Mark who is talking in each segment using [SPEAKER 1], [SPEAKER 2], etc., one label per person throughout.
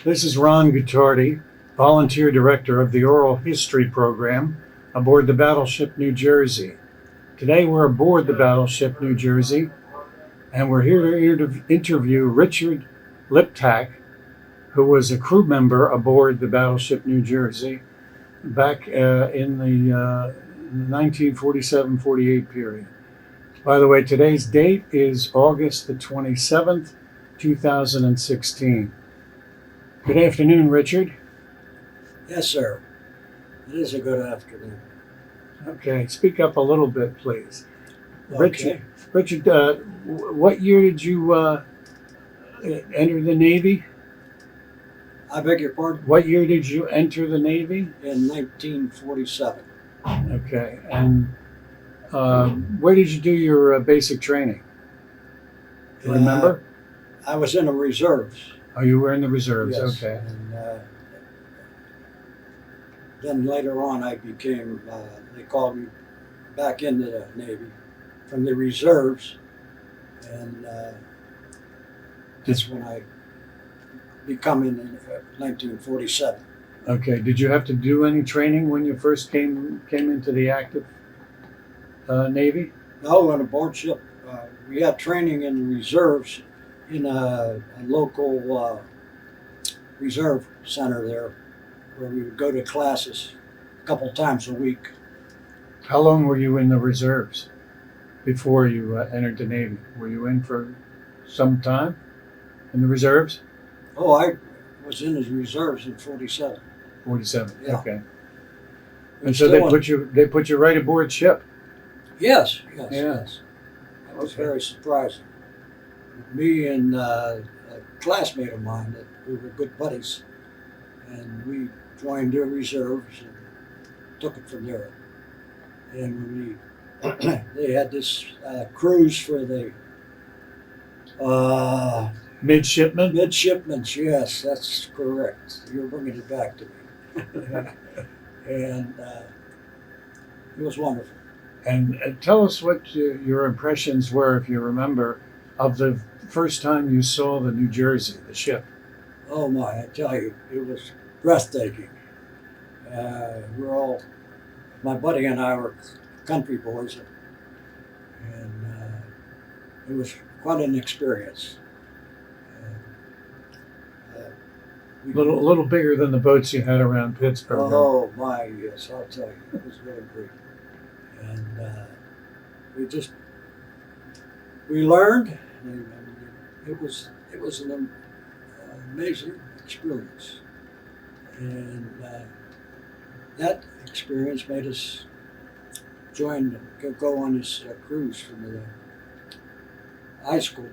[SPEAKER 1] This is Ron Guttardi, Volunteer Director of the Oral History Program aboard the Battleship New Jersey. Today we're aboard the Battleship New Jersey and we're here to interview Richard Liptak, who was a crew member aboard the Battleship New Jersey back in the 1947-48 period. By the way, today's date is August the 27th, 2016. Good afternoon, Richard.
[SPEAKER 2] Yes, sir. It is a good afternoon.
[SPEAKER 1] Okay, speak up a little bit, please.
[SPEAKER 2] Okay.
[SPEAKER 1] Richard, what year did you enter the Navy?
[SPEAKER 2] I beg your pardon?
[SPEAKER 1] What year did you enter the Navy?
[SPEAKER 2] In 1947.
[SPEAKER 1] Okay, and where did you do your basic training? Do you remember?
[SPEAKER 2] I was in the reserves.
[SPEAKER 1] Oh, you were in the reserves.
[SPEAKER 2] Yes.
[SPEAKER 1] Okay.
[SPEAKER 2] And then later on, I became, they called me back into the Navy from the reserves. And that's when I become in 1947.
[SPEAKER 1] Okay. Did you have to do any training when you first came into the active Navy?
[SPEAKER 2] No, on a board ship. We had training in the reserves in a local reserve center there, where we would go to classes a couple times a week.
[SPEAKER 1] How long were you in the reserves before you entered the Navy? Were you in for some time in the reserves?
[SPEAKER 2] Oh, I was in the reserves in 47.
[SPEAKER 1] 47.
[SPEAKER 2] Yeah.
[SPEAKER 1] Okay. And so they put you right aboard ship.
[SPEAKER 2] Yes.
[SPEAKER 1] Yeah.
[SPEAKER 2] Yes. That was very surprising. Me and a classmate of mine, that we were good buddies, and we joined the reserves and took it from there. And when they had this cruise for the
[SPEAKER 1] Midshipmen?
[SPEAKER 2] midshipmen. Yes, that's correct. You're bringing it back to me. And it was wonderful.
[SPEAKER 1] And tell us what your impressions were, if you remember, of the first time you saw the New Jersey, the ship.
[SPEAKER 2] Oh my, I tell you, it was breathtaking. My buddy and I were country boys, and it was quite an experience.
[SPEAKER 1] A little bigger than the boats you had around Pittsburgh.
[SPEAKER 2] Oh my, yes, I'll tell you, it was really great. And we learned, and it was an amazing experience. And that experience made us go on this cruise from the high school.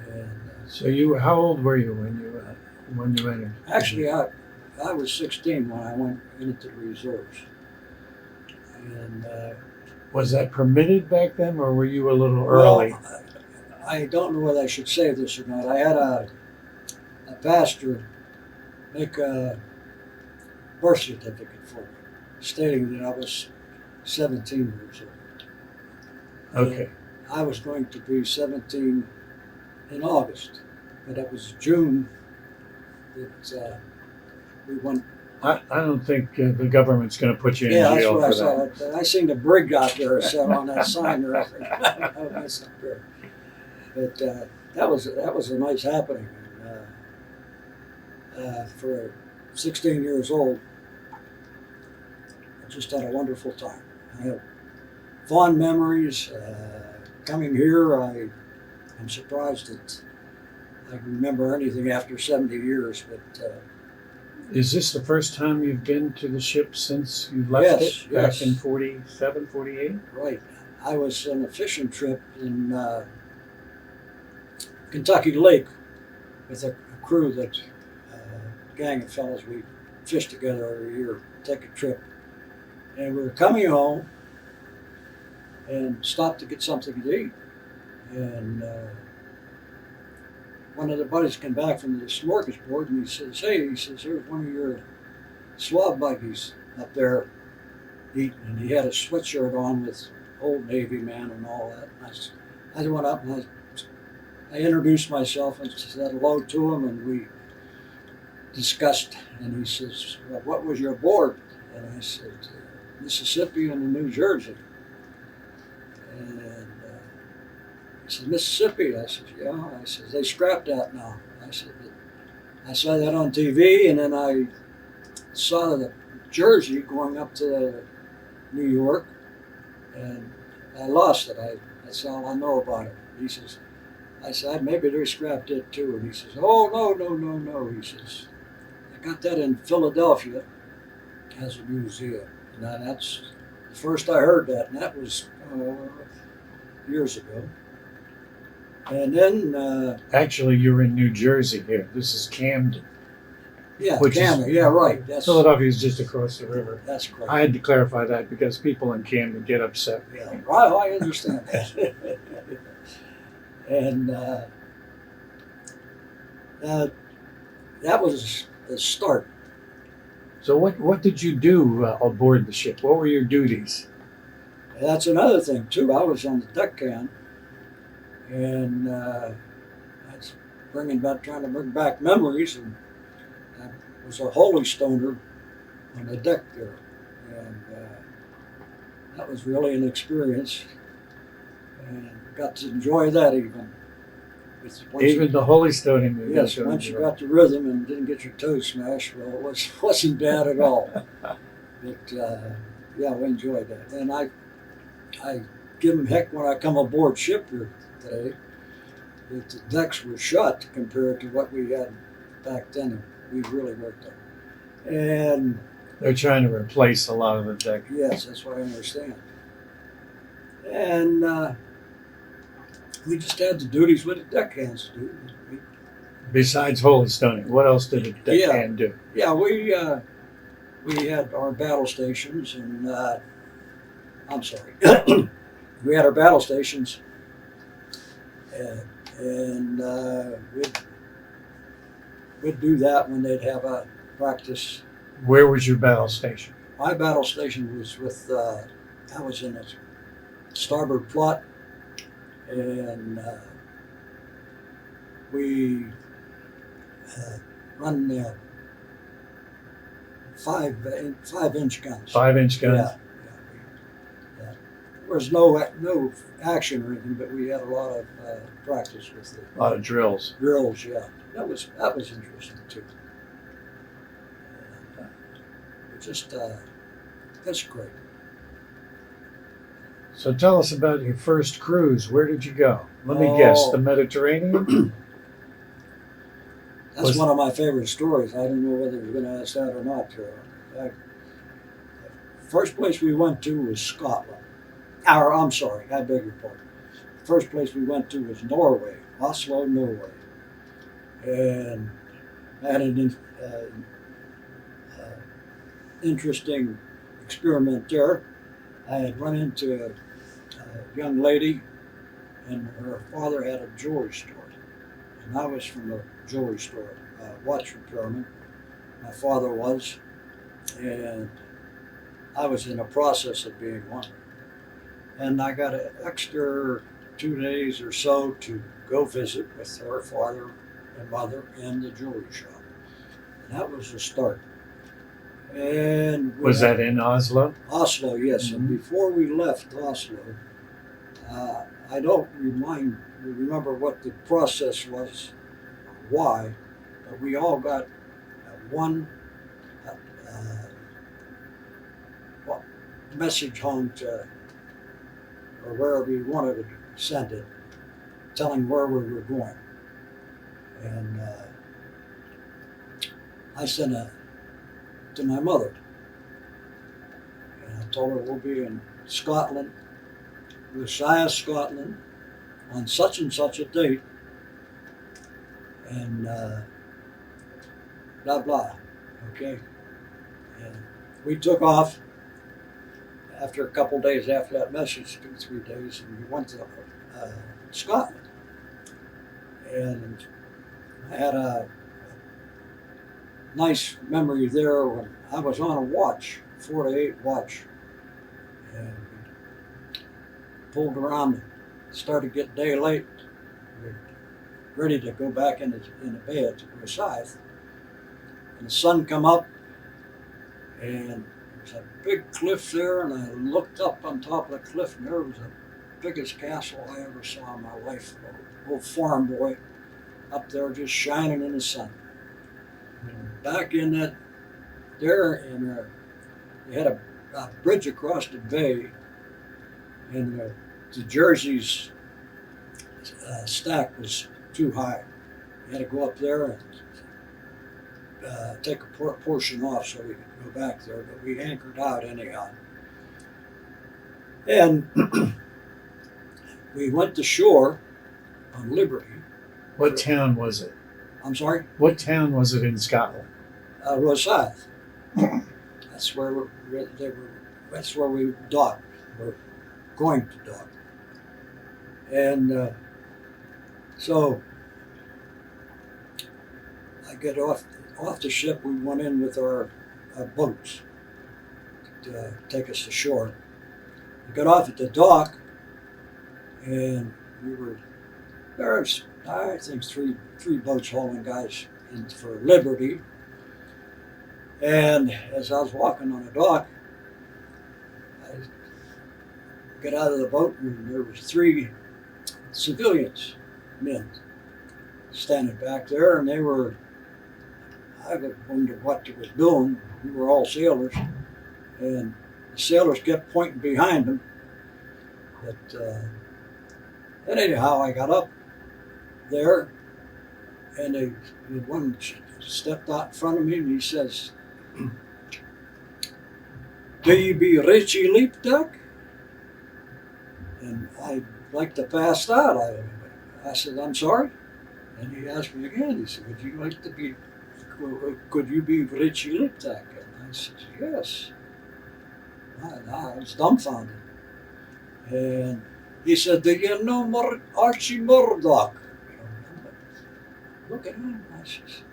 [SPEAKER 2] And
[SPEAKER 1] So how old were you when you entered?
[SPEAKER 2] actually, I was 16 when I went into the reserves. And
[SPEAKER 1] Was that permitted back then, or were you a little early?
[SPEAKER 2] well, I don't know whether I should say this or not. I had a pastor make a birth certificate for me, stating that I was 17 years old.
[SPEAKER 1] Okay.
[SPEAKER 2] And I was going to be 17 in August, but it was June that we went.
[SPEAKER 1] I don't think the government's going to put you in
[SPEAKER 2] Yeah, that's
[SPEAKER 1] jail
[SPEAKER 2] what I
[SPEAKER 1] for
[SPEAKER 2] saw. I seen the brig out there set on that sign there. I think, oh, that's not good. But that was a nice happening. For 16 years old, I just had a wonderful time. I have fond memories. Coming here, I am surprised that I can remember anything after 70 years. But
[SPEAKER 1] Is this the first time you've been to the ship since you left
[SPEAKER 2] Yes,
[SPEAKER 1] it back
[SPEAKER 2] yes.
[SPEAKER 1] in 47, 48?
[SPEAKER 2] right, I was on a fishing trip in Kentucky Lake with a crew that gang of fellows. We fish together every year, take a trip, and we were coming home and stopped to get something to eat. And one of the buddies came back from the smorgasbord and he says, "Hey," he says, "there's one of your swab buggies up there eating." And he had a sweatshirt on with Old Navy man and all that. And I went up and I I introduced myself and said hello to him, and we discussed. And he says, "Well, what was your board?" And I said, "Mississippi and New Jersey." And he said, "Mississippi." I said, "Yeah." I said, "They scrapped that now." I said, "I saw that on TV, and then I saw the Jersey going up to New York, and I lost it. That's all I know about it." He says, I said, "Maybe they scrapped it too." And he says, "Oh, no, no, no, no." He says, "I got that in Philadelphia as a museum." And that's the first I heard that, and that was years ago. And then,
[SPEAKER 1] Actually, you're in New Jersey here. This is Camden.
[SPEAKER 2] yeah,
[SPEAKER 1] Which is-
[SPEAKER 2] Camden, yeah, right.
[SPEAKER 1] Philadelphia is just across the river.
[SPEAKER 2] That's correct.
[SPEAKER 1] I had to clarify that because people in Camden get upset.
[SPEAKER 2] Yeah, I understand that. And that was the start.
[SPEAKER 1] So what did you do aboard the ship? What were your duties?
[SPEAKER 2] That's another thing too. I was on the Deckhand, and I was trying to bring back memories, and I was a holy stoner on the deck there, and that was really an experience, and got to enjoy that even.
[SPEAKER 1] Even the Holy Stoning.
[SPEAKER 2] Yes, once you got the rhythm and didn't get your toes smashed, well, it wasn't bad at all. But yeah, we enjoyed that, and I give them heck when I come aboard ship here today. That the decks were shut compared to what we had back then. We really worked on. And
[SPEAKER 1] they're trying to replace a lot of the deck.
[SPEAKER 2] yes, that's what I understand. And we just had the duties with the deckhands to do.
[SPEAKER 1] Besides Holy Stoning, what else did a deckhand do?
[SPEAKER 2] Yeah, we had our battle stations, and I'm sorry, we had our battle stations, and we'd do that when they'd have a practice.
[SPEAKER 1] Where was your battle station?
[SPEAKER 2] My battle station was with I was in the starboard plot, and we run the 5-inch guns.
[SPEAKER 1] 5-inch guns.
[SPEAKER 2] Yeah. There was no action or anything, but we had a lot of practice with it.
[SPEAKER 1] A lot of drills.
[SPEAKER 2] Drills, yeah. That was interesting too. Just that's great.
[SPEAKER 1] So tell us about your first cruise. Where did you go? Let me guess, the Mediterranean?
[SPEAKER 2] That's one of my favorite stories. I don't know whether you're going to ask that or not, Carol. First place we went to was Scotland. I'm sorry, I beg your pardon. First place we went to was Norway, Oslo, Norway. And I had an interesting experiment there. I had run into a young lady, and her father had a jewelry store. And I was from a jewelry store, watch repairman. My father was, and I was in the process of being one. And I got an extra 2 days or so to go visit with her father and mother in the jewelry shop. And that was the start. And
[SPEAKER 1] was that in Oslo?
[SPEAKER 2] Oslo, yes.
[SPEAKER 1] Mm-hmm.
[SPEAKER 2] And before we left Oslo, I don't remember what the process was, why, but we all got one message home to, or wherever you wanted to send it, telling where we were going. And I sent it to my mother. And I told her we'll be in Scotland, Wiltshire, Scotland, on such and such a date, and blah blah. Okay. And we took off after a couple days after that message, 2-3 days, and we went to Scotland. And I had a nice memory there when I was on a watch, 4 to 8 watch, and we pulled around, started to get daylight. We ready to go back in the bed to go south. And the sun come up, and there's a big cliff there, and I looked up on top of the cliff, and there was the biggest castle I ever saw in my life. A old farm boy up there just shining in the sun. And back in that there, and they had a bridge across the bay, and the Jersey's stack was too high. You had to go up there and take a portion off so we could go back there, but we anchored out anyhow. And we went to shore on Liberty.
[SPEAKER 1] What town was it?
[SPEAKER 2] I'm sorry?
[SPEAKER 1] What town was it in Scotland?
[SPEAKER 2] Rosyth. That's where that's where we docked. We're going to dock. And so I get off the ship. We went in with our boats to take us to shore. We got off at the dock, and we were there's I think three boats hauling guys in for Liberty. And as I was walking on the dock, I got out of the boat, and there was 3 civilians, men, standing back there, and I wondered what they were doing. We were all sailors, and the sailors kept pointing behind them. But anyhow, I got up there, and one stepped out in front of me, and he says, "Do you be Richie Liptak?" And I like to pass out. I said, "I'm sorry." And he asked me again. He said, "Would you like to be? Could you be Richie Liptak?" And I said, "Yes." I was dumbfounded. And he said, "Do you know Archie Murdoch?" Look at him. I says,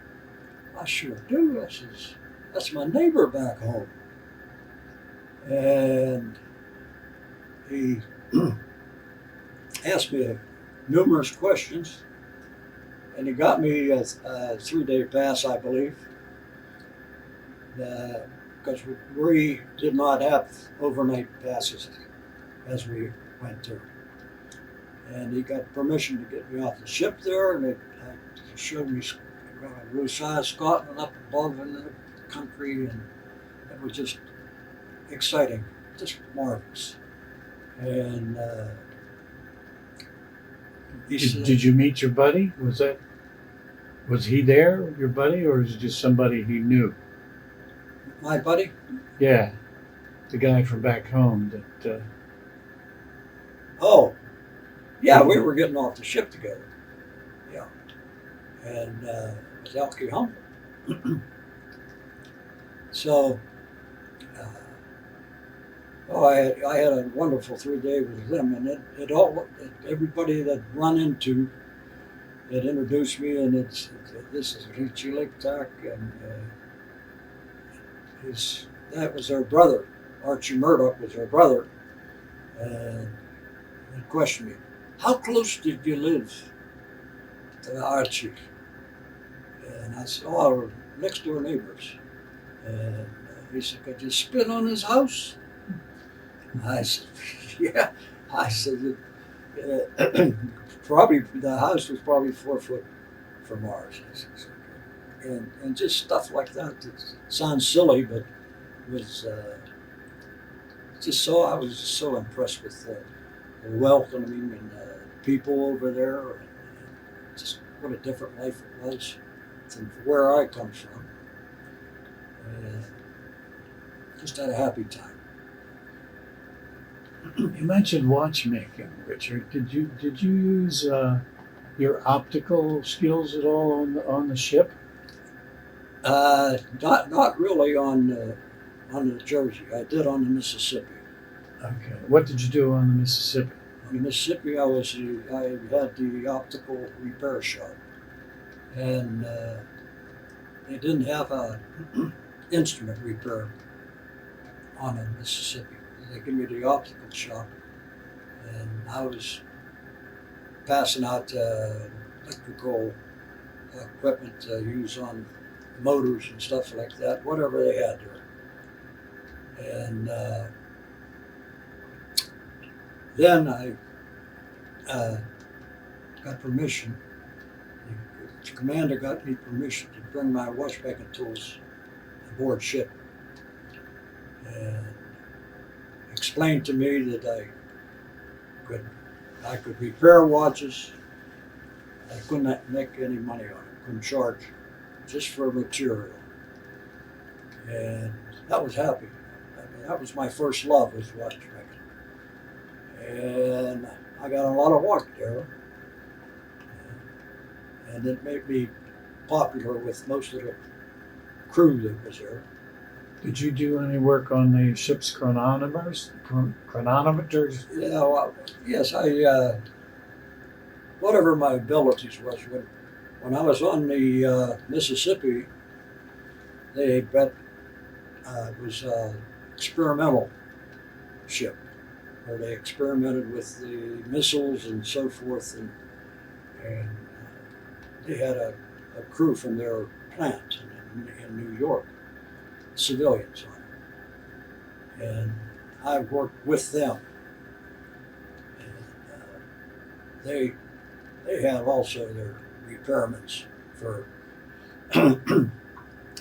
[SPEAKER 2] "I sure do." I says, "That's my neighbor back home." And he asked me numerous questions, and he got me a 3-day pass, I believe, because we did not have overnight passes as we went through. And he got permission to get me off the ship there, and he showed me Rosyth, Scotland up above in the country, and it was just exciting, just marvelous. And
[SPEAKER 1] Did you meet your buddy? Was he there, your buddy, or was it just somebody he knew?
[SPEAKER 2] My buddy?
[SPEAKER 1] Yeah, the guy from back home that.
[SPEAKER 2] Oh, yeah, we were getting off the ship together. Yeah, and it was Elkie Humble. So. I had a wonderful 3 day with them, and everybody that run into that introduced me, and this is Richie Liptak, and that was their brother. Archie Murdoch was their brother, and they questioned me, "How close did you live to Archie?" And I said, "Oh, we're next door neighbors." And he said, "Could you spit on his house?" I said, "Yeah." I said, probably the house was probably 4 foot from ours. I said, "Okay." And just stuff like that. It sounds silly, but it was I was just so impressed with the welcoming and people over there. And just what a different life it was from where I come from. And just had a happy time.
[SPEAKER 1] You mentioned watchmaking, Richard. Did you use your optical skills at all on the ship?
[SPEAKER 2] Not really on the Jersey. I did on the Mississippi.
[SPEAKER 1] Okay. What did you do on the Mississippi?
[SPEAKER 2] On the Mississippi, I had the optical repair shop, and they didn't have a instrument repair on the Mississippi. They gave me the optical shop, and I was passing out electrical equipment to use on motors and stuff like that, whatever they had there. And then I got permission. The commander got me permission to bring my watchmaking tools aboard ship, and explained to me that I could repair watches. I couldn't make any money on it. Couldn't charge, just for material. And that was happy. I mean, that was my first love, was watchmaking. And I got a lot of work there, and it made me popular with most of the crew that was there.
[SPEAKER 1] Did you do any work on the ship's chronometers?
[SPEAKER 2] You know, yes, whatever my abilities was. When I was on the Mississippi, it was an experimental ship where they experimented with the missiles and so forth, and they had a crew from their plant in New York, civilians on it, and I worked with them. And they have also their repairments for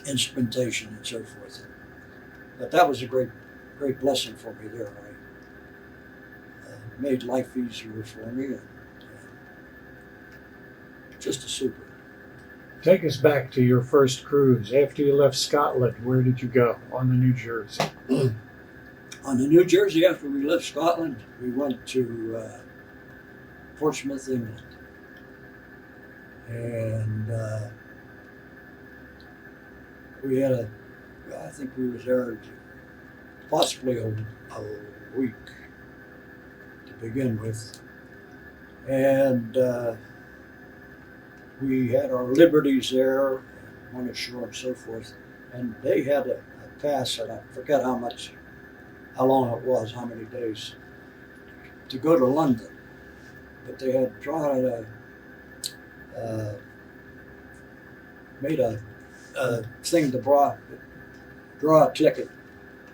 [SPEAKER 2] instrumentation and so forth. But that was a great blessing for me there. I made life easier for me, and just a super.
[SPEAKER 1] Take us back to your first cruise. After you left Scotland, where did you go on the New Jersey?
[SPEAKER 2] On the New Jersey, after we left Scotland, we went to Portsmouth, England. And we had I think we was there possibly a week to begin with. And we had our liberties there, went ashore and so forth. And they had a pass, and I forget how long it was, how many days, to go to London. But they had made a thing to draw a ticket.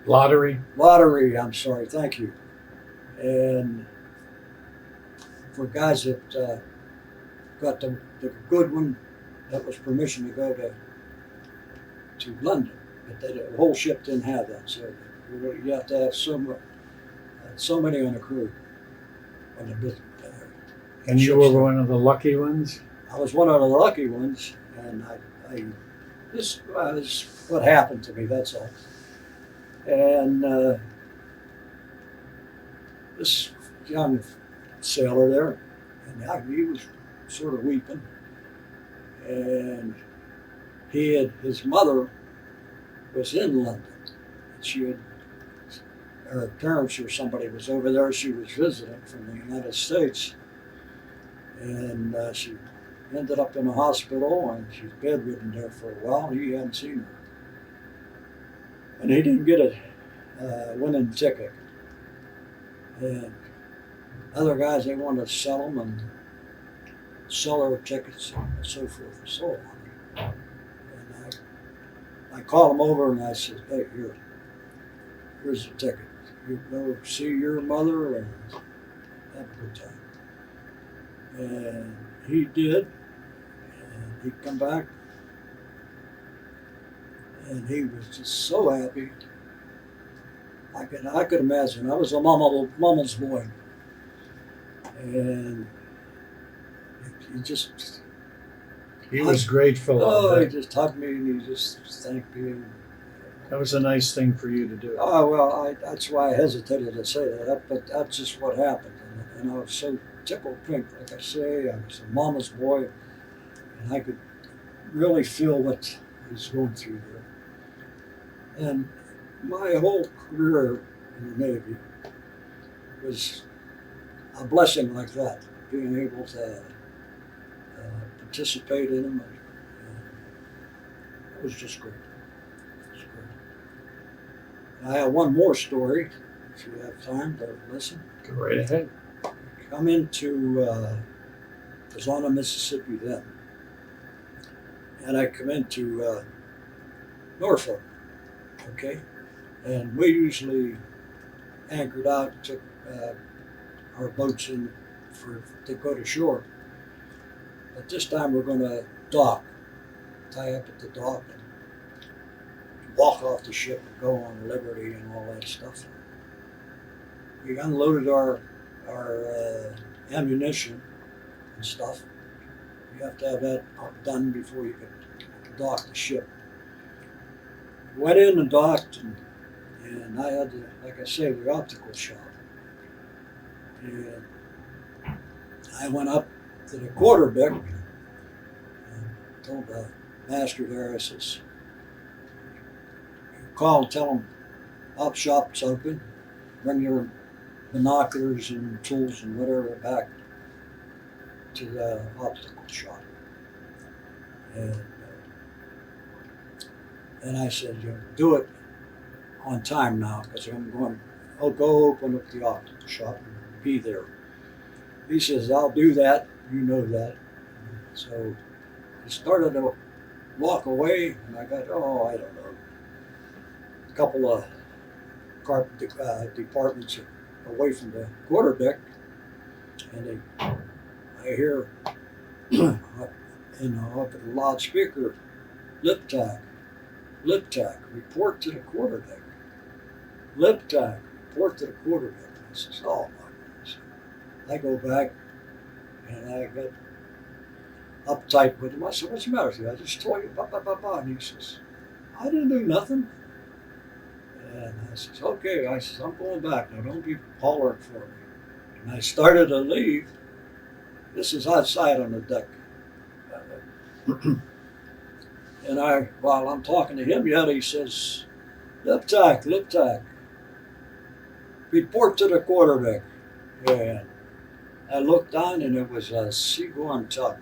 [SPEAKER 1] Lottery?
[SPEAKER 2] Lottery, I'm sorry, thank you. And for guys that got the good one, that was permission to go to London. But the whole ship didn't have that, so you have to have so many on the crew.
[SPEAKER 1] And you were one of the lucky ones?
[SPEAKER 2] I was one of the lucky ones, and this is what happened to me, that's all. And this young sailor there, and he was sort of weeping, and his mother was in London. Her parents or somebody was over there. She was visiting from the United States, and she ended up in a hospital, and she's bedridden there for a while. He hadn't seen her, and he didn't get a winning ticket. And other guys, they wanted to sell them and sell their tickets and so forth and so on. And I called him over and I said, "Hey, here's the ticket. You go see your mother and have a good time." And he did. And he come back, and he was just so happy. I could imagine. I was a mama's boy, and
[SPEAKER 1] he was grateful.
[SPEAKER 2] He just hugged me and he just thanked me.
[SPEAKER 1] That was a nice thing for you to do.
[SPEAKER 2] Oh, well, that's why I hesitated to say that, but that's just what happened. And I was so tickled pink, like I say. I was a mama's boy, and I could really feel what he was going through there. And my whole career in the Navy was a blessing like that, being able to participate in them. And it was just great. I have one more story, if you have time to listen.
[SPEAKER 1] Go right ahead.
[SPEAKER 2] Come into was on the Mississippi then. And I come into Norfolk, okay? And we usually anchored out, took our boats in to go to shore. But this time we're going to dock, tie up at the dock and walk off the ship and go on Liberty and all that stuff. We unloaded our ammunition and stuff. You have to have that done before you can dock the ship. Went in and docked, and I had, like I say, the optical shop. And I went up to the quarterdeck and told the master there, I says, call and tell them op shop's open. Bring your binoculars and tools and whatever back to the optical shop. And I said, you do it on time now, because I'll go open up the optical shop and be there. He says, I'll do that, you know that. So he started to walk away, and I got, I don't know, a couple of departments away from the quarterdeck, and I hear, up at the loudspeaker, Liptak, report to the quarterdeck. Liptak, report to the quarterdeck. I says, oh my goodness. I go back, and I got uptight with him. I said, what's the matter with you? I just told you, blah, blah, blah, blah. And he says, I didn't do nothing. And I says, okay. I says, I'm going back. Now, don't be hollering for me. And I started to leave. This is outside on the deck. And while I'm talking to him yet, he says, Liptak, report to the quarterdeck. And I looked down, and it was a seagoing tug,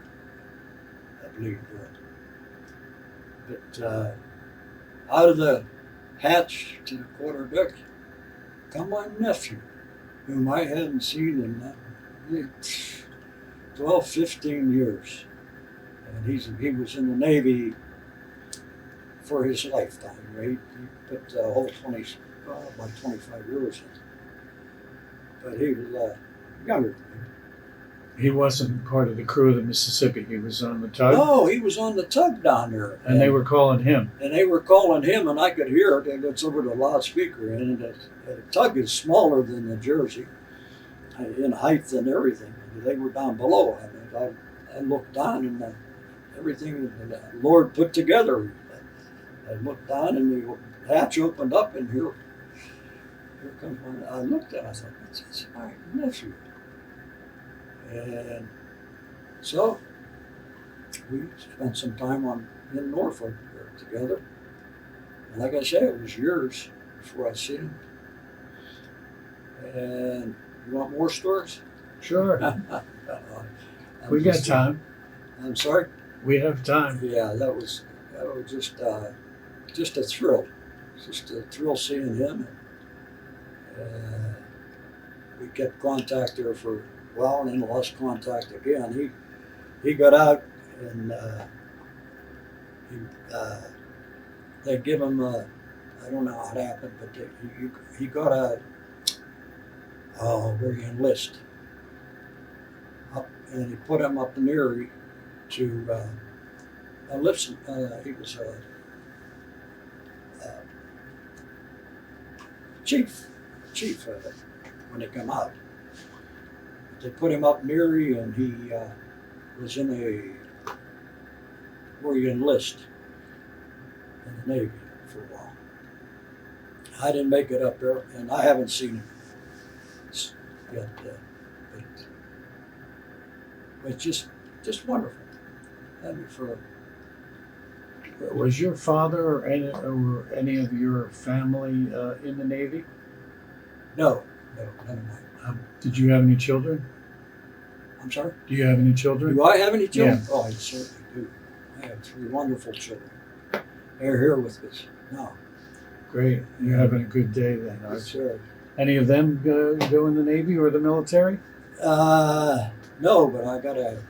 [SPEAKER 2] I believe. But out of the hatch to the quarterdeck come my nephew, whom I hadn't seen in 12, 15 years. And he was in the Navy for his lifetime. He put the whole 25 years in. But he was younger than me.
[SPEAKER 1] He wasn't part of the crew of the Mississippi. He was on the tug.
[SPEAKER 2] No, he was on the tug down there.
[SPEAKER 1] And they were calling him.
[SPEAKER 2] And they were calling him, and I could hear it. And it's over the loudspeaker. And the tug is smaller than the Jersey in height and everything. They were down below. I looked down, and everything the Lord put together. I looked down, and the hatch opened up, and here comes one. I looked at it. I thought, that's my nephew. And so we spent some time in Norfolk together. And like I said, it was years before I seen him. And you want more stories?
[SPEAKER 1] Sure. We got time.
[SPEAKER 2] I'm sorry?
[SPEAKER 1] We have time.
[SPEAKER 2] Yeah, that was just a thrill. Just a thrill seeing him. We kept contact there for a while, and then lost contact again. He got out, and they give him I don't know how it happened, but he got where you enlist up, and he put him up in Erie to enlist. He was a chief of it when he come out. They put him up in Erie, and he was in where you enlist in the Navy for a while. I didn't make it up there, and I haven't seen him yet. But just wonderful.
[SPEAKER 1] Was your father or any of your family in the Navy?
[SPEAKER 2] No, none of mine.
[SPEAKER 1] Did you have any children?
[SPEAKER 2] I'm sorry?
[SPEAKER 1] Do you have any children?
[SPEAKER 2] Do I have any children?
[SPEAKER 1] Yeah.
[SPEAKER 2] Oh, I certainly do. I have 3 wonderful children. They're here with us now.
[SPEAKER 1] Great. You're having a good day then, aren't
[SPEAKER 2] Yes,
[SPEAKER 1] you?
[SPEAKER 2] sir.
[SPEAKER 1] Any of them go in the Navy or the military?
[SPEAKER 2] No, but I got a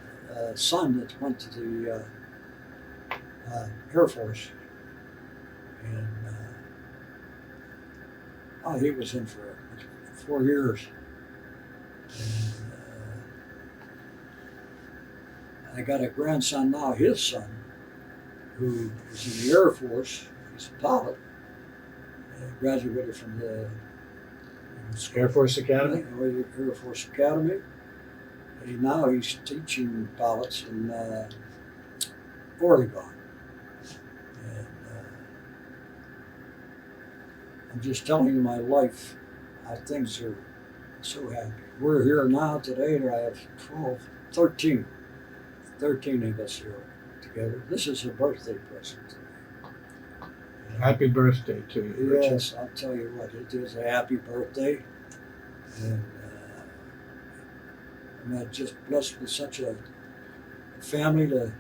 [SPEAKER 2] son that went to the Air Force, and he was in for 4 years. And, I got a grandson now, his son, who is in the Air Force. He's a pilot. Graduated from the
[SPEAKER 1] Air Force Academy?
[SPEAKER 2] Air Force Academy. Now he's teaching pilots in Oregon. And I'm just telling you my life, how things are so happy. We're here now today, and I have 13 of us here together. This is a birthday present to me.
[SPEAKER 1] Happy birthday to you, Richard.
[SPEAKER 2] Yes, I'll tell you what, it is a happy birthday. And I'm just blessed with such a family that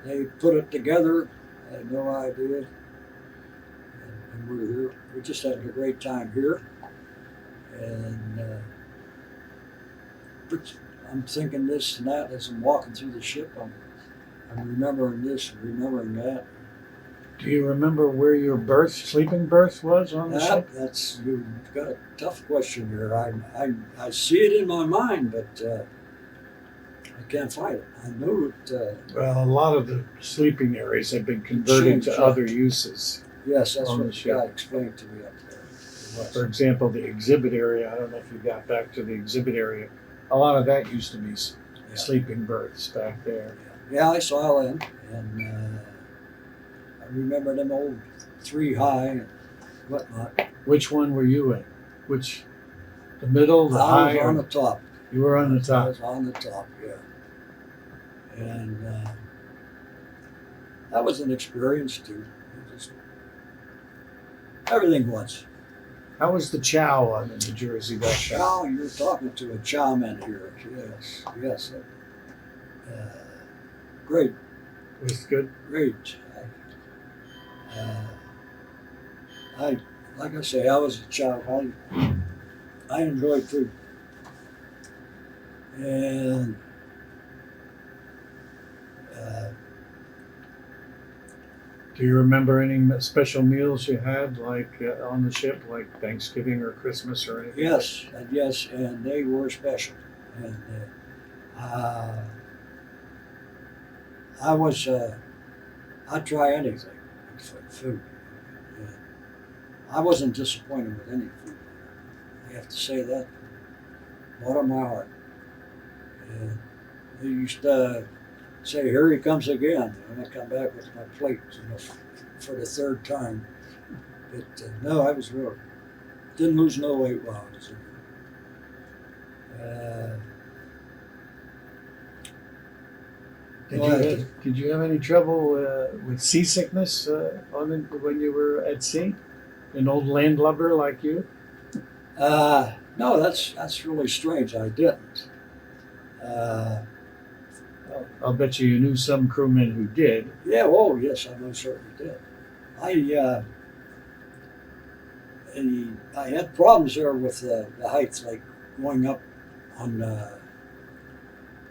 [SPEAKER 2] they put it together. I had no idea. And we're here. We're just having a great time here. And I'm thinking this and that as I'm walking through the ship. I'm remembering this and remembering that.
[SPEAKER 1] Do you remember where your sleeping berth was on the ship?
[SPEAKER 2] You've got a tough question here. I see it in my mind, but I can't find it. I know it.
[SPEAKER 1] Well, a lot of the sleeping areas have been converted to other uses.
[SPEAKER 2] Yes, that's
[SPEAKER 1] on
[SPEAKER 2] what
[SPEAKER 1] the
[SPEAKER 2] the
[SPEAKER 1] ship.
[SPEAKER 2] guy explained to me up there.
[SPEAKER 1] For example, the exhibit area, I don't know if you got back to the exhibit area, a lot of that used to be sleeping berths back there.
[SPEAKER 2] Yeah, I saw them, and I remember them old 3 high and whatnot.
[SPEAKER 1] Which one were you in? The middle, the high?
[SPEAKER 2] I was on the top.
[SPEAKER 1] You were on the top?
[SPEAKER 2] I was on the top, yeah. And that was an experience too. Everything was.
[SPEAKER 1] How was the chow on the New Jersey back then?
[SPEAKER 2] Chow, you're talking to a chowman here. Yes. Great.
[SPEAKER 1] It was good?
[SPEAKER 2] Great. Like I say, I was a child. I enjoyed food. And
[SPEAKER 1] do you remember any special meals you had, like on the ship, like Thanksgiving or Christmas or anything?
[SPEAKER 2] yes, and they were special. And I'd try anything for food. And I wasn't disappointed with any food. I have to say that, bottom of my heart. And they used to say, "Here he comes again," and I come back with my plate, for the 3rd time. But no, I was real. Didn't lose no weight while I was in there.
[SPEAKER 1] Did you have any trouble with seasickness when you were at sea? An old landlubber like you?
[SPEAKER 2] No, that's really strange. I didn't.
[SPEAKER 1] I'll bet you knew some crewmen who did.
[SPEAKER 2] Yeah, oh yes, I most certainly did. I had problems there with the heights, like going up on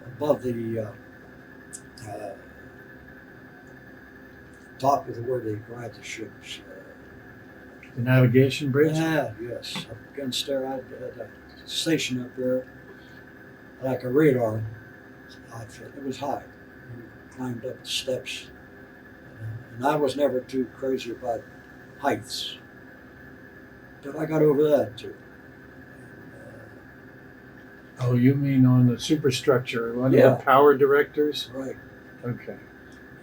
[SPEAKER 2] above the top of where they drive the ships.
[SPEAKER 1] The navigation bridge?
[SPEAKER 2] Yeah, yes. Up against there, I had a station up there, like a radar outfit. It was high. We climbed up the steps. And I was never too crazy about heights. But I got over that too.
[SPEAKER 1] Oh, you mean on the superstructure, one of
[SPEAKER 2] Yeah.
[SPEAKER 1] the power directors?
[SPEAKER 2] Right.
[SPEAKER 1] Okay.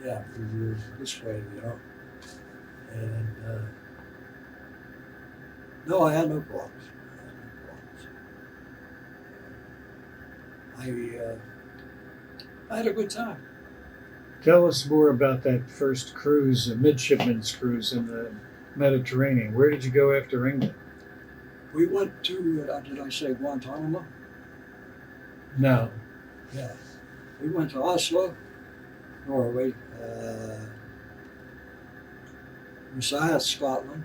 [SPEAKER 2] Yeah, we were this way, And no, I had no problems. I had a good time.
[SPEAKER 1] Tell us more about that first cruise, a midshipman's cruise in the Mediterranean. Where did you go after England?
[SPEAKER 2] We went to, did I say Guantanamo?
[SPEAKER 1] No.
[SPEAKER 2] Yeah. We went to Oslo, Norway, Messiah, Scotland,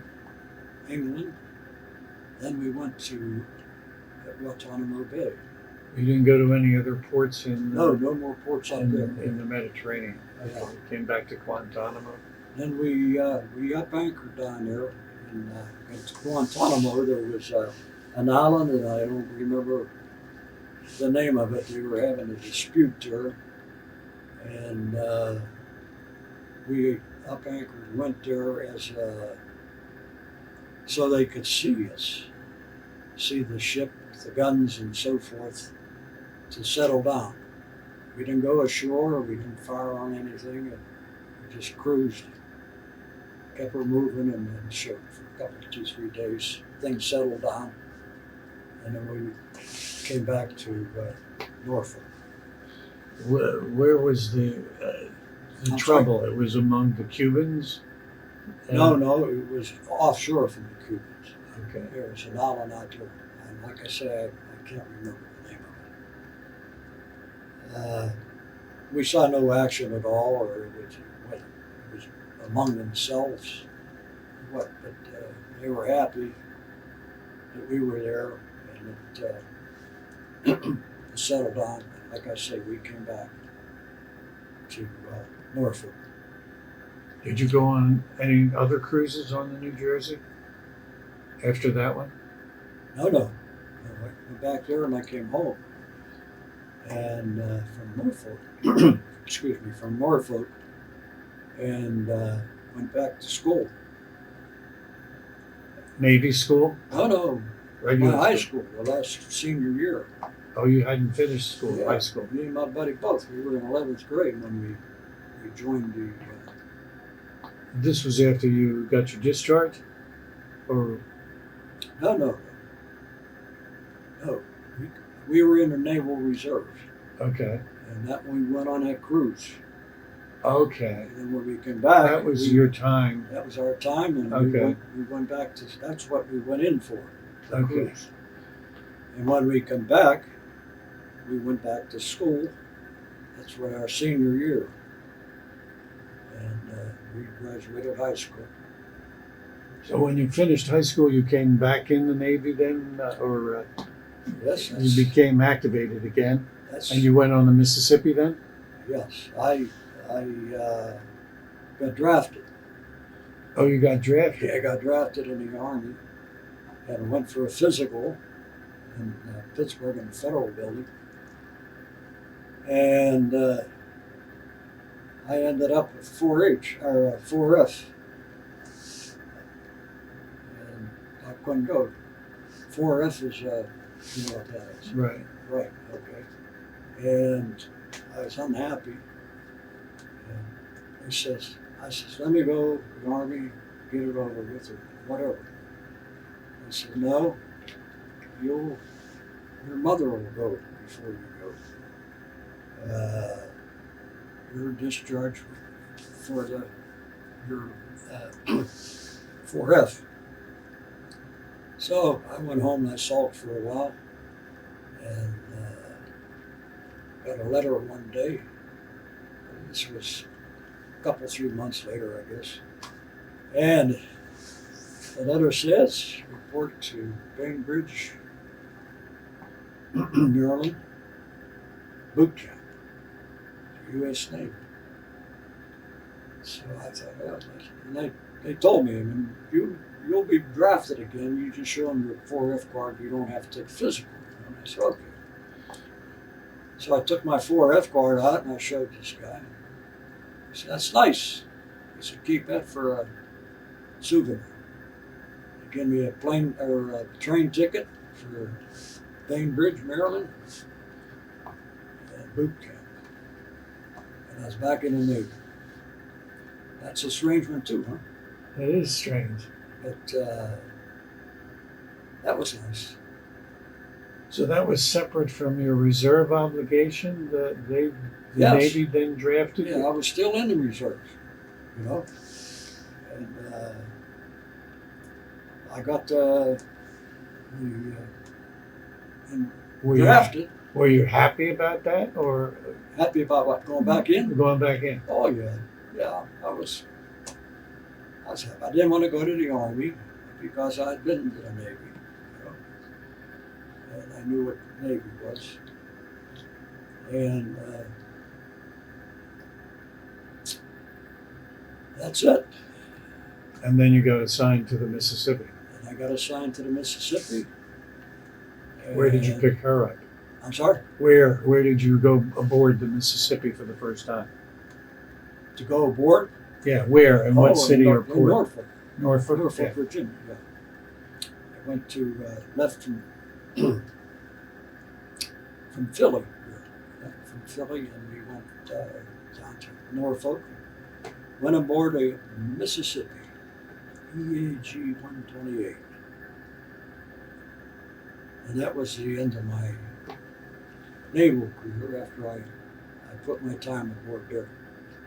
[SPEAKER 2] England. Then we went to Guantanamo Bay.
[SPEAKER 1] You didn't go to any other ports in
[SPEAKER 2] No more ports up there.
[SPEAKER 1] in the Mediterranean.
[SPEAKER 2] Yeah.
[SPEAKER 1] Okay. Came back to Guantanamo.
[SPEAKER 2] Then we up anchored down there in Guantanamo. There was an island, and I don't remember the name of it. They were having a dispute there, and we up anchored, went there as so they could see us, see the ship, the guns, and so forth, to settle down. We didn't go ashore. We didn't fire on anything. We just cruised, kept her moving, and then showed for a couple, 2-3 days. Things settled down, and then we came back to Norfolk.
[SPEAKER 1] Where was the
[SPEAKER 2] I'm
[SPEAKER 1] trouble? It was among the Cubans.
[SPEAKER 2] No, it was offshore from the Cubans.
[SPEAKER 1] Okay.
[SPEAKER 2] There was an island out there, and like I said, I can't remember the name of it. We saw no action at all, or it was among themselves. But they were happy that we were there, and it settled down. Like I say, we came back to Norfolk.
[SPEAKER 1] Did you go on any other cruises on the New Jersey after that one?
[SPEAKER 2] No. I went back there and I came home. And from Norfolk, from Norfolk, and went back to school.
[SPEAKER 1] Navy school?
[SPEAKER 2] No,
[SPEAKER 1] Regular
[SPEAKER 2] my high school, the last senior year.
[SPEAKER 1] Oh, you hadn't finished school,
[SPEAKER 2] Yeah,
[SPEAKER 1] high school.
[SPEAKER 2] Me and my buddy both. We were in 11th grade when we joined the.
[SPEAKER 1] This was after you got your discharge? Or
[SPEAKER 2] No. We were in the Naval Reserve,
[SPEAKER 1] okay.
[SPEAKER 2] and that we went on that cruise.
[SPEAKER 1] Okay.
[SPEAKER 2] And then when we came back,
[SPEAKER 1] That was your time.
[SPEAKER 2] That was our time, and
[SPEAKER 1] Okay.
[SPEAKER 2] we went back to. That's what we went in for. The
[SPEAKER 1] Okay.
[SPEAKER 2] cruise. And when we come back, we went back to school. That's what our senior year, and we graduated high school.
[SPEAKER 1] So when you finished high school, you came back in the Navy then, or
[SPEAKER 2] Yes,
[SPEAKER 1] you became activated again,
[SPEAKER 2] that's
[SPEAKER 1] and you went on the Mississippi then?
[SPEAKER 2] yes. I got drafted.
[SPEAKER 1] Oh, you got drafted.
[SPEAKER 2] I got drafted in the Army, and went for a physical in Pittsburgh in the Federal Building, and I ended up with 4H or 4F, and I couldn't go. 4F is you know what that is.
[SPEAKER 1] Right.
[SPEAKER 2] Right, okay. And I was unhappy. And I says, let me go to the Army, get it over with, or whatever. I said, no, your mother will go before you go. You're discharged for your 4F. So I went home and I sulked for a while, and got a letter one day. This was a couple, 3 months later, I guess. And the letter says, report to Bainbridge, Maryland, boot camp, U.S. Navy. So I thought, well, and they told me, I mean, you'll be drafted again. You just show them your 4F card. You don't have to take physical. And I said, okay. So I took my 4F card out and I showed this guy. He said, that's nice. He said, keep that for a souvenir. He gave me a plane or a train ticket for Bainbridge, Maryland, and boot camp. And I was back in the Navy. That's a strange one too, huh?
[SPEAKER 1] It is strange.
[SPEAKER 2] But that was nice.
[SPEAKER 1] So that was separate from your reserve obligation that the
[SPEAKER 2] Yes.
[SPEAKER 1] Navy then drafted
[SPEAKER 2] Yeah,
[SPEAKER 1] you?
[SPEAKER 2] I was still in the reserve, you know. And I got
[SPEAKER 1] Were you,
[SPEAKER 2] drafted.
[SPEAKER 1] were you happy about that, or
[SPEAKER 2] Happy about what? Going back in?
[SPEAKER 1] going back in?
[SPEAKER 2] Oh yeah. I was happy. I didn't want to go to the Army because I'd been to the Navy, you know, and I knew what the Navy was. And that's it.
[SPEAKER 1] And then you got assigned to the Mississippi.
[SPEAKER 2] And I got assigned to the Mississippi.
[SPEAKER 1] Where did you
[SPEAKER 2] And-
[SPEAKER 1] pick her up?
[SPEAKER 2] I'm sorry?
[SPEAKER 1] Where did you go aboard the Mississippi for the first time?
[SPEAKER 2] To go aboard?
[SPEAKER 1] Yeah, where and what city or
[SPEAKER 2] in
[SPEAKER 1] port?
[SPEAKER 2] Norfolk.
[SPEAKER 1] Norfolk.
[SPEAKER 2] Norfolk,
[SPEAKER 1] Yeah.
[SPEAKER 2] Virginia. Yeah. I went to left from from Philly. From Philly, and we went down to Norfolk. Went aboard a Mississippi EAG 128, and that was the end of my naval career. After I put my time aboard there.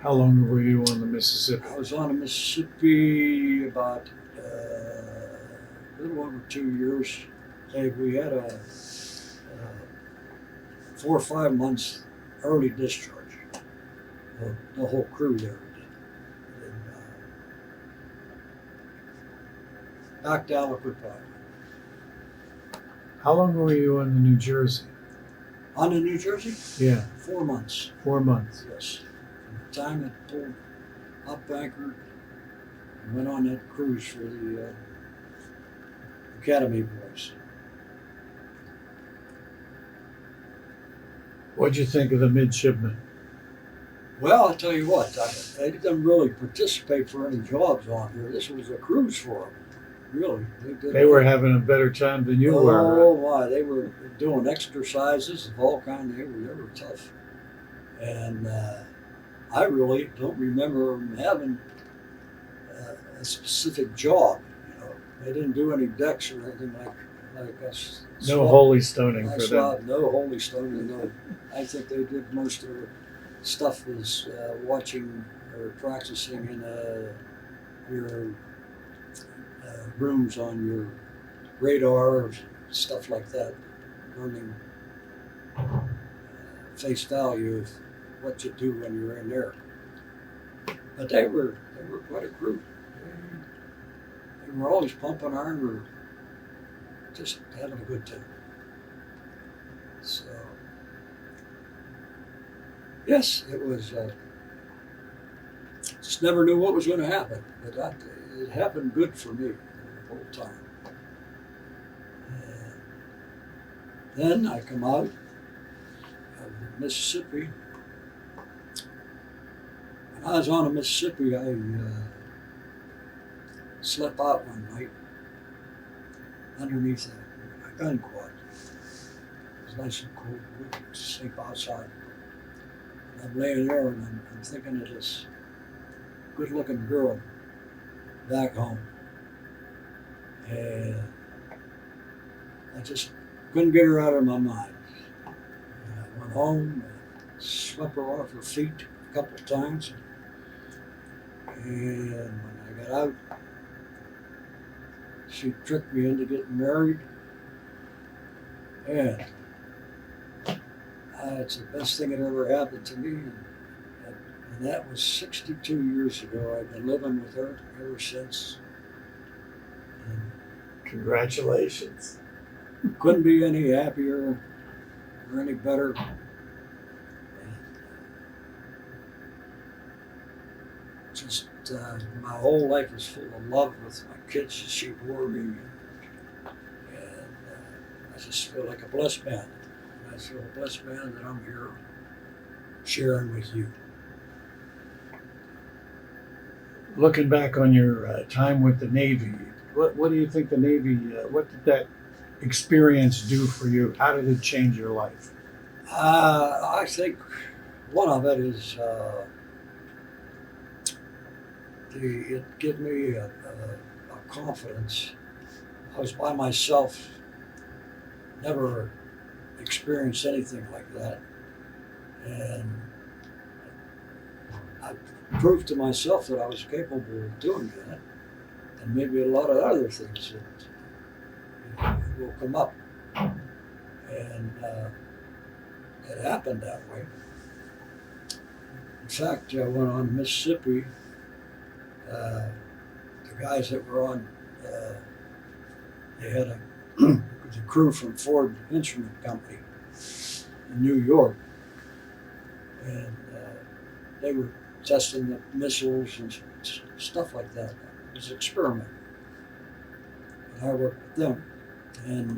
[SPEAKER 1] How long were you on the Mississippi?
[SPEAKER 2] I was on the Mississippi about a little over 2 years. Hey, we had a 4 or 5 months early discharge. The whole crew there did. And, back to Aliquid Island.
[SPEAKER 1] How long were you on the New Jersey?
[SPEAKER 2] On the New Jersey?
[SPEAKER 1] Yeah,
[SPEAKER 2] 4 months.
[SPEAKER 1] 4 months.
[SPEAKER 2] Yes. From the time it pulled up anchored and went on that cruise for the Academy boys.
[SPEAKER 1] What'd you think of the midshipmen?
[SPEAKER 2] Well, I'll tell you what, I didn't really participate for any jobs on here. This was a cruise for them. Really.
[SPEAKER 1] They were having a better time than you were.
[SPEAKER 2] Oh my, they were doing exercises of all kinds. They were tough. And I really don't remember them having a specific job. You know, they didn't do any decks or anything like us.
[SPEAKER 1] No holy stoning for them.
[SPEAKER 2] No holy stoning. No, I think they did most of their stuff was watching or practicing in your rooms on your radar, stuff like that, learning face value of what you do when you're in there. But they were quite a group. They were always pumping iron or just having a good time. So, yes, it was. Just never knew what was going to happen, but it happened good for me the whole time. And then I come out of Mississippi. When I was on the Mississippi, I slept out one night underneath a gun quad. It was nice and cool. We could sleep outside. And I'm laying there and I'm thinking of this good-looking girl back home. And I just couldn't get her out of my mind. And I went home and swept her off her feet a couple of times. And when I got out, she tricked me into getting married. And it's the best thing that ever happened to me. And that was 62 years ago. I've been living with her ever since. And
[SPEAKER 1] Congratulations.
[SPEAKER 2] couldn't be any happier or any better. Just my whole life is full of love with my kids. She bore me, and I just feel like a blessed man. And I feel a blessed man that I'm here sharing with you.
[SPEAKER 1] Looking back on your time with the Navy, what do you think the Navy, what did that experience do for you? How did it change your life?
[SPEAKER 2] I think one of it is it gave me a confidence. I was by myself, never experienced anything like that. And I proved to myself that I was capable of doing that, and maybe a lot of other things that will come up. And it happened that way. In fact, when on Mississippi, the guys that were on, they had the crew from Ford Instrument Company in New York, and they were testing the missiles and stuff like that. It was an experiment. And I worked with them, and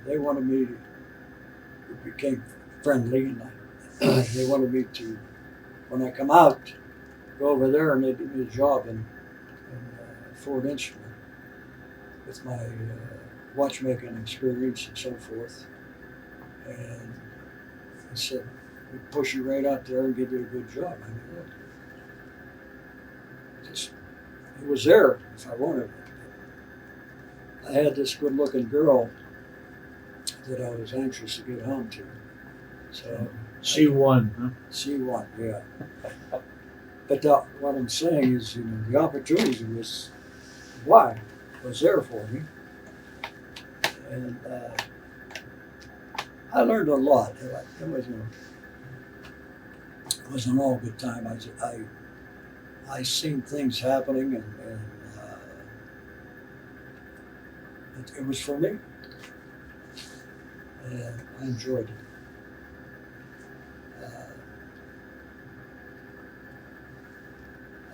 [SPEAKER 2] they wanted me to, we became friendly, and they wanted me to, when I come out, go over there and they give me a job in Ford Instrument with my watchmaking experience and so forth. And he said, we push you right out there and give you a good job. I mean, look, just, it was there if I wanted it. I had this good looking girl that I was anxious to get home to. So
[SPEAKER 1] She won, huh?
[SPEAKER 2] she won, yeah. But what I'm saying is, you know, the opportunity was there for me, and I learned a lot. It wasn't all good time. I seen things happening, and it was for me, and I enjoyed it.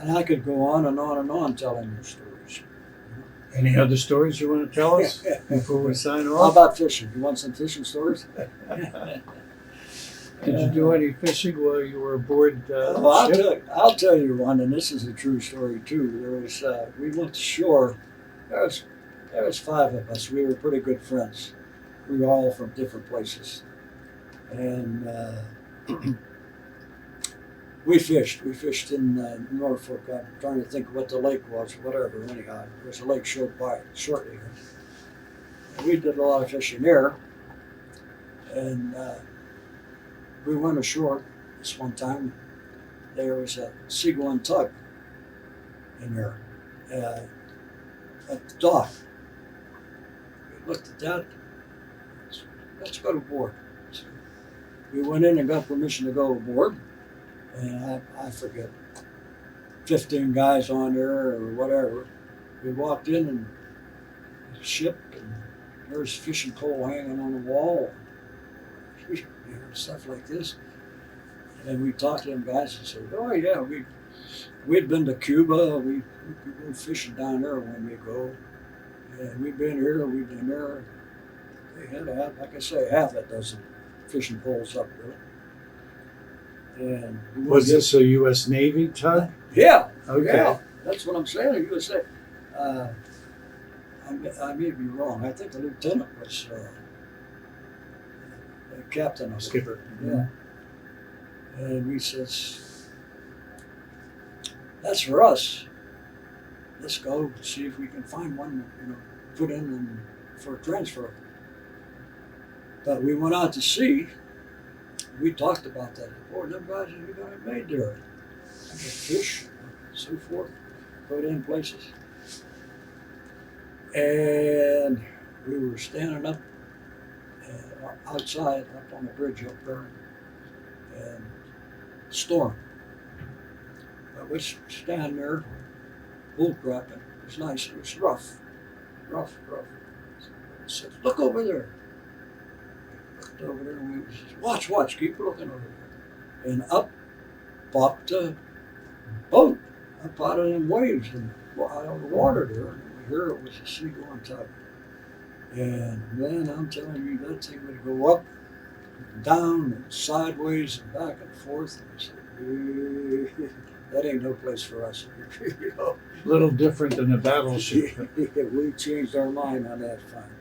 [SPEAKER 2] And I could go on and on and on telling you stories.
[SPEAKER 1] Any other stories you want to tell us before we sign
[SPEAKER 2] How
[SPEAKER 1] off?
[SPEAKER 2] about fishing? You want some fishing stories?
[SPEAKER 1] Did you do any fishing while you were aboard
[SPEAKER 2] Well,
[SPEAKER 1] ship?
[SPEAKER 2] I'll tell you one, and this is a true story too. There was we went to shore. There was five of us. We were pretty good friends. We were all from different places, and we fished. We fished in Norfolk. I'm trying to think what the lake was. Whatever. Anyhow, there's a lake shortly here. And we did a lot of fishing there, and we went ashore this one time. There was a seagoing tug in there at the dock. We looked at that. Let's go aboard. So we went in and got permission to go aboard, and I forget, 15 guys on there or whatever. We walked in and the ship, and there's fishing pole hanging on the wall, you know, stuff like this. And we talked to them guys and said, "Oh yeah, we'd been to Cuba. We go fishing down there when we go, and we've been here, we've been there." They had like I say, half a dozen fishing poles up there. And
[SPEAKER 1] Was this a U.S. Navy tug?
[SPEAKER 2] Yeah.
[SPEAKER 1] Okay.
[SPEAKER 2] Yeah, that's what I'm saying. You would say, I may be wrong. I think the lieutenant was the captain of it.
[SPEAKER 1] Skipper.
[SPEAKER 2] Yeah. And we says, "That's for us. Let's go see if we can find one, you know, put in and for a transfer." But we went out to sea. We talked about that. Boy, them guys are going to made there. I get fish, and so forth, put in places. And we were standing up outside, up on the bridge up there, and storm. But we stand there, bull crapping. It was nice. It was rough. I said, "Look over there." Looked over there, and we said, "Watch, keep looking over there." And up popped a boat up out of them waves and out of the water there. And we hear it was a seagoing tug. And man, I'm telling you, that thing would go up and down and sideways and back and forth. And I said, that ain't no place for us. You know?
[SPEAKER 1] A little different than a battleship.
[SPEAKER 2] We changed our mind on that fine.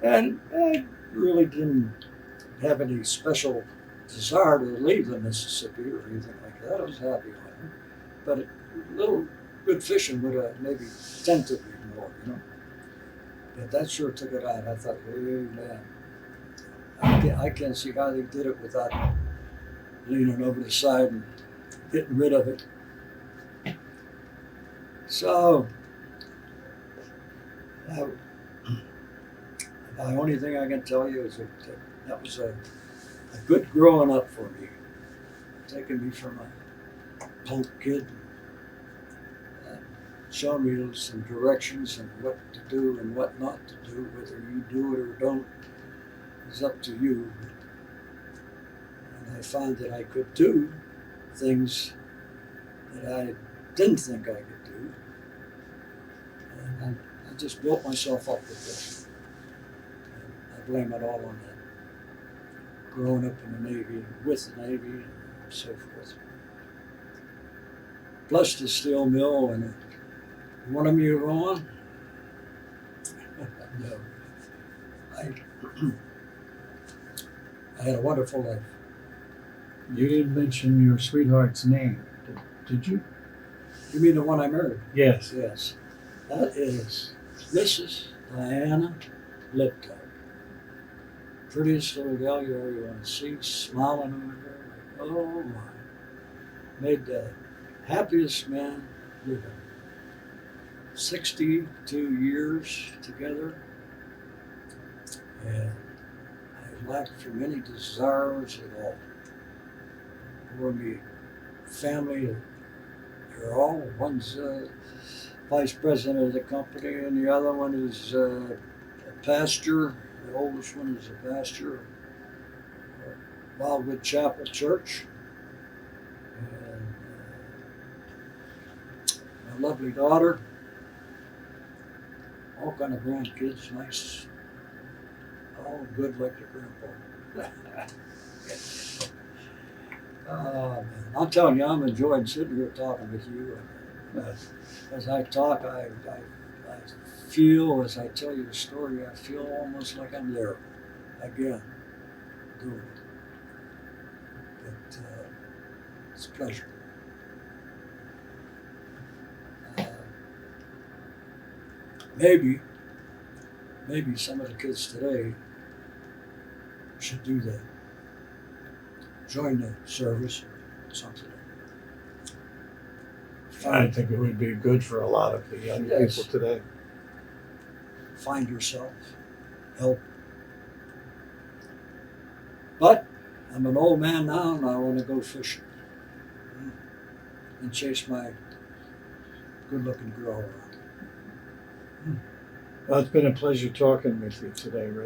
[SPEAKER 2] And I really didn't have any special desire to leave the Mississippi or anything like that. I was happy on it. But a little good fishing would have maybe tempted me more, you know. But that sure took it out. I thought, hey, man, I can't see how they did it without leaning over the side and getting rid of it. So, the only thing I can tell you is that was a good growing up for me, taking me from a punk kid, showing me some directions and what to do and what not to do. Whether you do it or don't is up to you. I found that I could do things that I didn't think I could do. And I just built myself up with this. And I blame it all on that. Growing up in the Navy, with the Navy, and so forth. Plus the steel mill, and one of me are on? No. I had a wonderful life.
[SPEAKER 1] You didn't mention your sweetheart's name, did you?
[SPEAKER 2] You mean the one I married?
[SPEAKER 1] Yes.
[SPEAKER 2] Yes. That is Mrs. Diana Liptak. Prettiest little gal you ever want to see, smiling over there. Like, oh my. Made the happiest man living. 62 years together. And I lacked from any desires at all. For me, family, they're all, one's vice president of the company, and the other one is a pastor. The oldest one is a pastor of Wildwood Chapel Church. And my lovely daughter, all kind of grandkids, nice, all good like their grandpa. Man, I'm telling you, I'm enjoying sitting here talking with you. As I talk, I feel, as I tell you the story, I feel almost like I'm there again, doing it. But it's a pleasure. Maybe some of the kids today should do that. Join the service or something.
[SPEAKER 1] I think it would be good for a lot of the young people today.
[SPEAKER 2] Find yourself, help. But I'm an old man now, and I want to go fishing and chase my good-looking girl around.
[SPEAKER 1] Well, it's been a pleasure talking with you today, Rick.